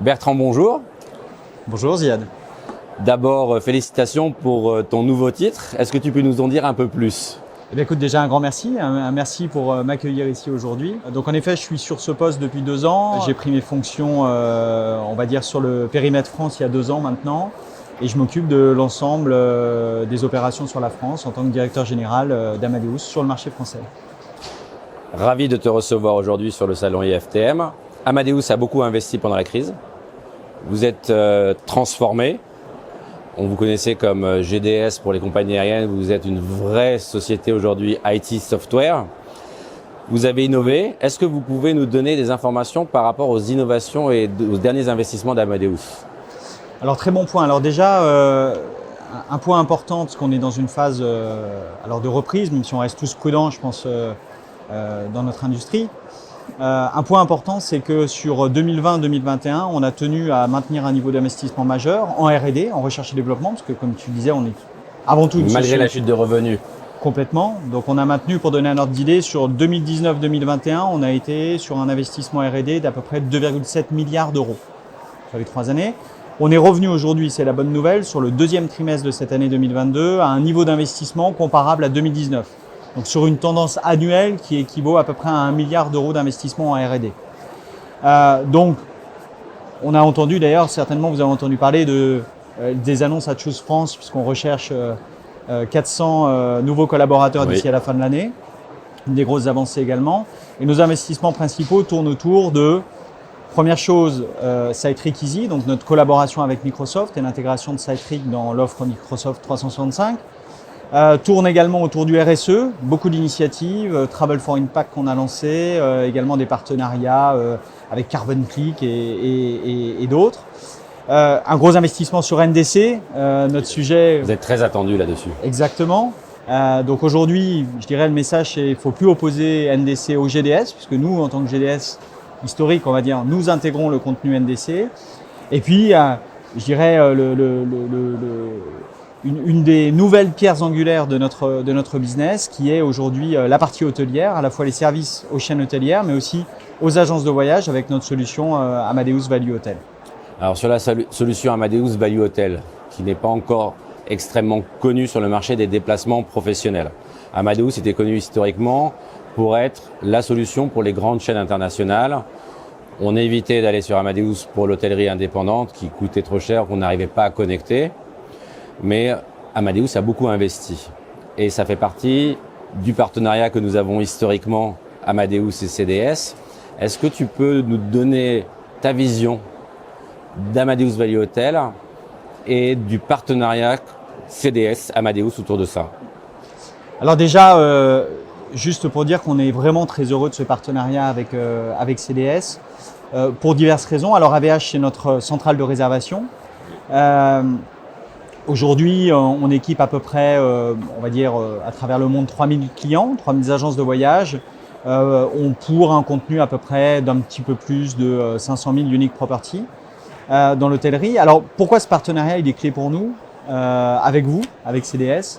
Bertrand, bonjour. Bonjour Ziad. D'abord, félicitations pour ton nouveau titre. Est-ce que tu peux nous en dire un peu plus ? Eh bien, écoute, déjà un grand merci. Un merci pour m'accueillir ici aujourd'hui. Donc en effet, je suis sur ce poste depuis 2 ans. J'ai pris mes fonctions, on va dire, sur le périmètre France il y a 2 ans maintenant. Et je m'occupe de l'ensemble des opérations sur la France en tant que directeur général d'Amadeus sur le marché français. Ravi de te recevoir aujourd'hui sur le salon IFTM. Amadeus a beaucoup investi pendant la crise. Vous êtes transformé. On vous connaissait comme GDS pour les compagnies aériennes. Vous êtes une vraie société aujourd'hui IT software. Vous avez innové. Est-ce que vous pouvez nous donner des informations par rapport aux innovations et aux derniers investissements d'Amadeus ? Alors très bon point. Alors déjà, un point important, parce qu'on est dans une phase de reprise, même si on reste tous prudents, je pense, dans notre industrie. Un point important, c'est que sur 2020-2021, on a tenu à maintenir un niveau d'investissement majeur en R&D, en recherche et développement, parce que comme tu disais, on est avant tout une malgré la chute de revenus. Complètement. Donc on a maintenu, pour donner un ordre d'idée, sur 2019-2021, on a été sur un investissement R&D d'à peu près 2,7 milliards d'euros sur les 3 années. On est revenu aujourd'hui, c'est la bonne nouvelle, sur le 2e trimestre de cette année 2022 à un niveau d'investissement comparable à 2019. Donc sur une tendance annuelle qui équivaut à peu près à 1 milliard d'euros d'investissement en R&D. Donc on a entendu d'ailleurs, certainement vous avez entendu parler des annonces à Choose France, puisqu'on recherche 400 nouveaux collaborateurs d'ici à la fin de l'année. Des grosses avancées également. Et nos investissements principaux tournent autour de, première chose, Citrix Easy, donc notre collaboration avec Microsoft et l'intégration de Citrix dans l'offre Microsoft 365. Tourne également autour du RSE, beaucoup d'initiatives, Travel for Impact qu'on a lancé, également des partenariats avec Carbon Click et d'autres. Un gros investissement sur NDC, notre sujet… Vous êtes très attendu là-dessus. Exactement. Donc aujourd'hui, je dirais le message, c'est qu'il ne faut plus opposer NDC au GDS, puisque nous, en tant que GDS historique, on va dire, nous intégrons le contenu NDC. Et puis, je dirais, une des nouvelles pierres angulaires de notre business, qui est aujourd'hui la partie hôtelière, à la fois les services aux chaînes hôtelières, mais aussi aux agences de voyage avec notre solution Amadeus Value Hotel. Alors sur la solution Amadeus Value Hotel, qui n'est pas encore extrêmement connue sur le marché des déplacements professionnels. Amadeus était connu historiquement pour être la solution pour les grandes chaînes internationales. On évitait d'aller sur Amadeus pour l'hôtellerie indépendante qui coûtait trop cher, qu'on n'arrivait pas à connecter. Mais Amadeus a beaucoup investi et ça fait partie du partenariat que nous avons historiquement Amadeus et CDS. Est-ce que tu peux nous donner ta vision d'Amadeus Value Hotel et du partenariat CDS Amadeus autour de ça? Alors déjà, juste pour dire qu'on est vraiment très heureux de ce partenariat avec CDS pour diverses raisons. Alors AVH, c'est notre centrale de réservation. Aujourd'hui, on équipe à peu près, on va dire, à travers le monde 3000 clients, 3000 agences de voyage. On pour un contenu à peu près d'un petit peu plus de 500 000 unique property dans l'hôtellerie. Alors, pourquoi ce partenariat il est clé pour nous, avec vous, avec CDS?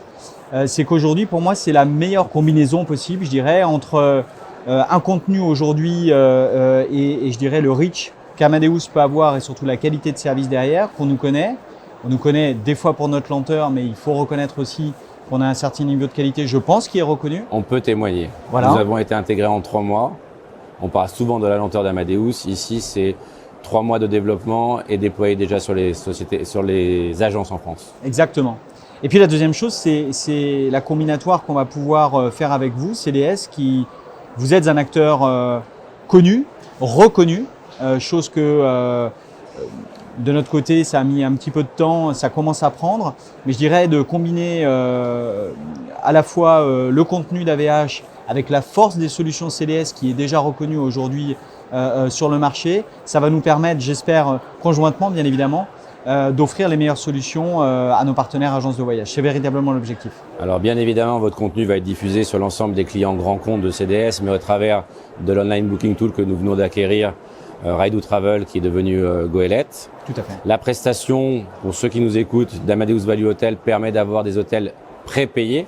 C'est qu'aujourd'hui, pour moi, c'est la meilleure combinaison possible, je dirais, entre un contenu aujourd'hui et je dirais le reach qu'Amadeus peut avoir et surtout la qualité de service derrière, qu'on nous connaît. On nous connaît des fois pour notre lenteur, mais il faut reconnaître aussi qu'on a un certain niveau de qualité, je pense, qui est reconnu. On peut témoigner. Voilà. Nous avons été intégrés en 3 mois. On parle souvent de la lenteur d'Amadeus. Ici, c'est 3 mois de développement et déployé déjà sur les sociétés, sur les agences en France. Exactement. Et puis la deuxième chose, c'est la combinatoire qu'on va pouvoir faire avec vous, CDS, qui vous êtes un acteur connu, reconnu, chose que de notre côté, ça a mis un petit peu de temps, ça commence à prendre, mais je dirais de combiner à la fois le contenu d'AVH avec la force des solutions CDS qui est déjà reconnue aujourd'hui sur le marché, ça va nous permettre, j'espère, conjointement bien évidemment, d'offrir les meilleures solutions à nos partenaires agences de voyage. C'est véritablement l'objectif. Alors bien évidemment, votre contenu va être diffusé sur l'ensemble des clients grands comptes de CDS, mais au travers de l'online booking tool que nous venons d'acquérir, Ride2Travel, qui est devenu Goélette. Tout à fait. La prestation, pour ceux qui nous écoutent, d'Amadeus Value Hotel permet d'avoir des hôtels prépayés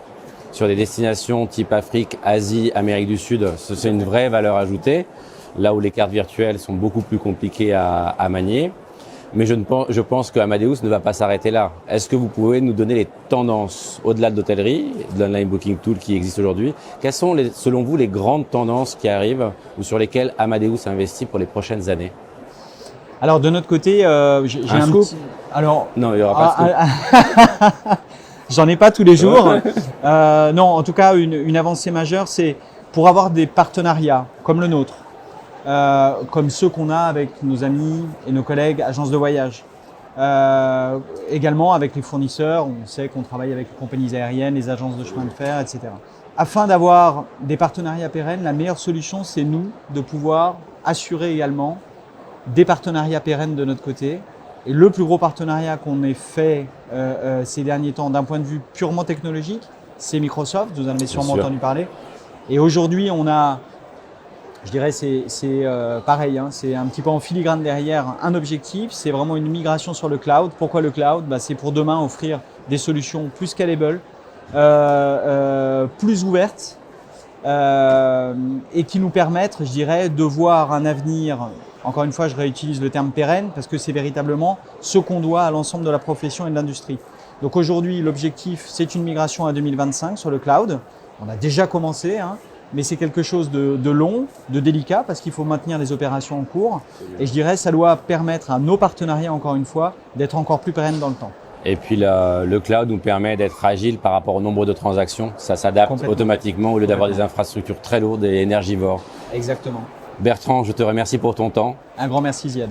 sur des destinations type Afrique, Asie, Amérique du Sud. C'est une vraie valeur ajoutée, là où les cartes virtuelles sont beaucoup plus compliquées à manier. Mais je pense que Amadeus ne va pas s'arrêter là. Est-ce que vous pouvez nous donner les tendances au-delà de l'hôtellerie, de l'online booking tool qui existe aujourd'hui? Quelles sont, selon vous, les grandes tendances qui arrivent ou sur lesquelles Amadeus investit pour les prochaines années? Alors de notre côté, j'ai un scoop petit... Alors, non, il n'y aura pas de scoop. J'en ai pas tous les jours. Non, en tout cas, une avancée majeure, c'est pour avoir des partenariats comme le nôtre, comme ceux qu'on a avec nos amis et nos collègues agences de voyage. Également avec les fournisseurs, on sait qu'on travaille avec les compagnies aériennes, les agences de chemin de fer, etc. Afin d'avoir des partenariats pérennes, la meilleure solution, c'est nous de pouvoir assurer également des partenariats pérennes de notre côté. Et le plus gros partenariat qu'on ait fait ces derniers temps d'un point de vue purement technologique, c'est Microsoft, vous en avez sûrement entendu parler. Et aujourd'hui, on a, je dirais, c'est pareil, hein, c'est un petit peu en filigrane derrière un objectif, c'est vraiment une migration sur le cloud. Pourquoi le cloud? C'est pour demain offrir des solutions plus scalable, plus ouvertes et qui nous permettent, je dirais, de voir un avenir. Encore une fois, je réutilise le terme pérenne parce que c'est véritablement ce qu'on doit à l'ensemble de la profession et de l'industrie. Donc aujourd'hui, l'objectif, c'est une migration à 2025 sur le cloud. On a déjà commencé, hein, mais c'est quelque chose de long, de délicat parce qu'il faut maintenir les opérations en cours. Et je dirais, ça doit permettre à nos partenariats, encore une fois, d'être encore plus pérennes dans le temps. Et puis le cloud nous permet d'être agile par rapport au nombre de transactions. Ça s'adapte automatiquement au lieu d'avoir des infrastructures très lourdes et énergivores. Exactement. Bertrand, je te remercie pour ton temps. Un grand merci Ziad.